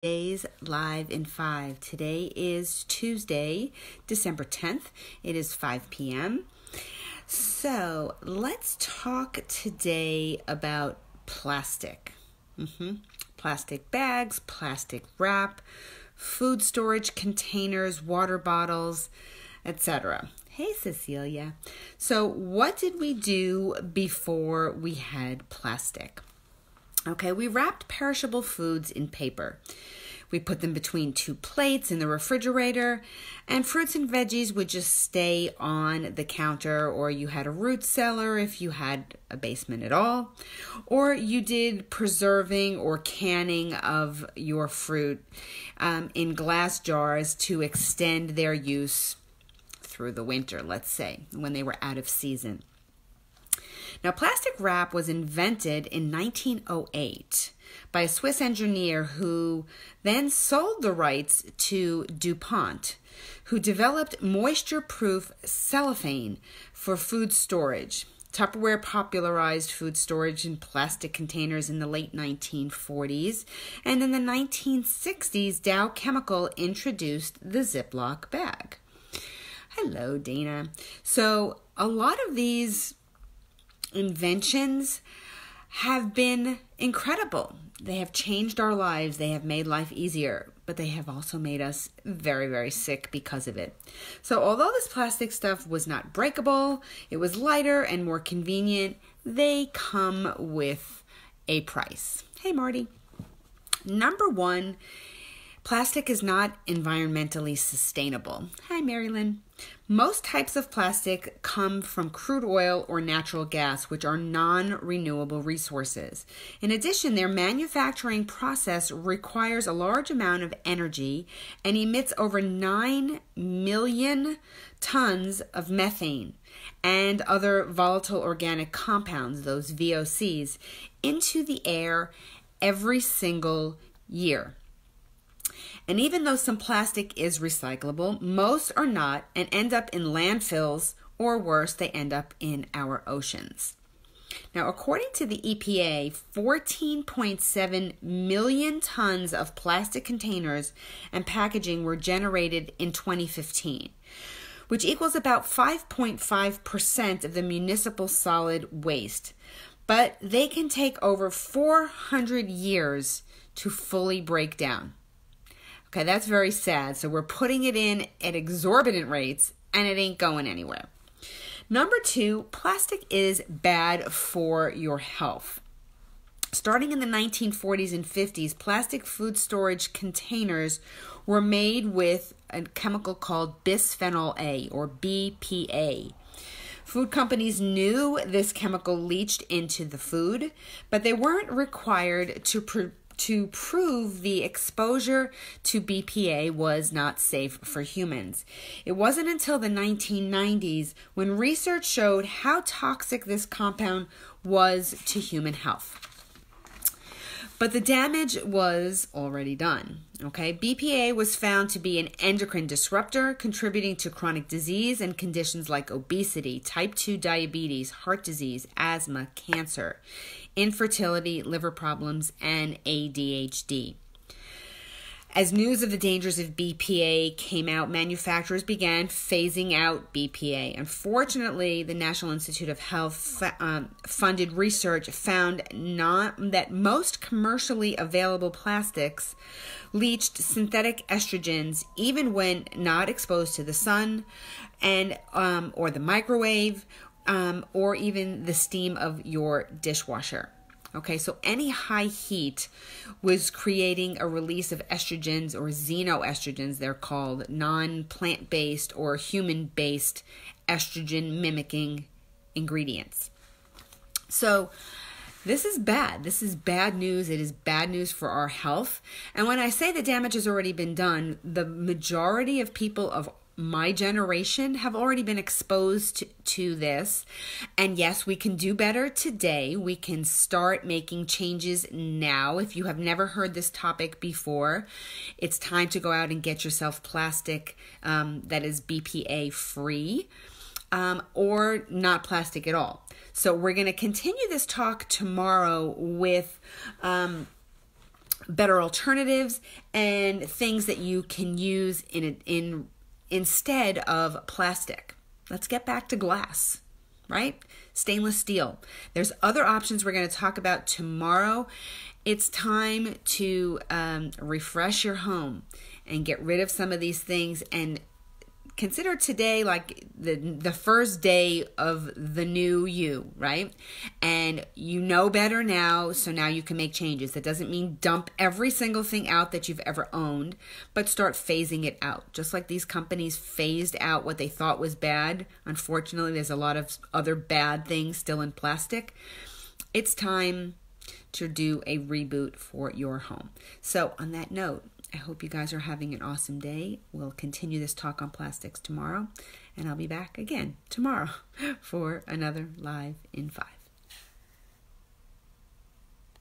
Days live in 5. Today is Tuesday, December 10th. It is 5 p.m. So let's talk today about plastic. Plastic bags, plastic wrap, food storage containers, water bottles, etc. Hey, Cecilia. So what did we do before we had plastic? Okay, we wrapped perishable foods in paper. We put them between two plates in the refrigerator, and fruits and veggies would just stay on the counter, or you had a root cellar if you had a basement at all, or you did preserving or canning of your fruit in glass jars to extend their use through the winter, let's say, when they were out of season. Now, plastic wrap was invented in 1908 by a Swiss engineer who then sold the rights to DuPont, who developed moisture-proof cellophane for food storage. Tupperware popularized food storage in plastic containers in the late 1940s, and in the 1960s, Dow Chemical introduced the Ziploc bag. Hello, Dana. So, a lot of these inventions have been incredible. They have changed our lives. They have made life easier, but they have also made us very, very sick because of it. So although this plastic stuff was not breakable, it was lighter and more convenient, they come with a price. Hey, Marty. Number one, plastic is not environmentally sustainable. Hi, Marilyn. Most types of plastic come from crude oil or natural gas, which are non-renewable resources. In addition, their manufacturing process requires a large amount of energy and emits over 9 million tons of methane and other volatile organic compounds, those VOCs, into the air every single year. And even though some plastic is recyclable, most are not and end up in landfills, or worse, they end up in our oceans. Now, according to the EPA, 14.7 million tons of plastic containers and packaging were generated in 2015, which equals about 5.5% of the municipal solid waste. But they can take over 400 years to fully break down. Okay, that's very sad. So we're putting it in at exorbitant rates and it ain't going anywhere. Number two, plastic is bad for your health. Starting in the 1940s and 50s, plastic food storage containers were made with a chemical called bisphenol A, or BPA. Food companies knew this chemical leached into the food, but they weren't required to prove the exposure to BPA was not safe for humans. It wasn't until the 1990s when research showed how toxic this compound was to human health. But the damage was already done. Okay, BPA was found to be an endocrine disruptor, contributing to chronic disease and conditions like obesity, type 2 diabetes, heart disease, asthma, cancer, infertility, liver problems, and ADHD. As news of the dangers of BPA came out, manufacturers began phasing out BPA. Unfortunately, the National Institute of Health funded research found that most commercially available plastics leached synthetic estrogens even when not exposed to the sun and or the microwave or even the steam of your dishwasher. Okay, so any high heat was creating a release of estrogens, or xenoestrogens, they're called, non-plant-based or human-based estrogen-mimicking ingredients. So this is bad. This is bad news. It is bad news for our health. And when I say the damage has already been done, the majority of people of my generation have already been exposed to this. And yes, we can do better today. We can start making changes now. If you have never heard this topic before, it's time to go out and get yourself plastic that is BPA free or not plastic at all. So we're going to continue this talk tomorrow with better alternatives and things that you can use instead of plastic. Let's get back to glass, right? Stainless steel. There's other options we're going to talk about tomorrow. It's time to refresh your home and get rid of some of these things, and consider today like the first day of the new you, right? And you know better now, so now you can make changes. That doesn't mean dump every single thing out that you've ever owned, but start phasing it out. Just like these companies phased out what they thought was bad. Unfortunately, there's a lot of other bad things still in plastic. It's time to do a reboot for your home. So on that note, I hope you guys are having an awesome day. We'll continue this talk on plastics tomorrow, and I'll be back again tomorrow for another Live in 5.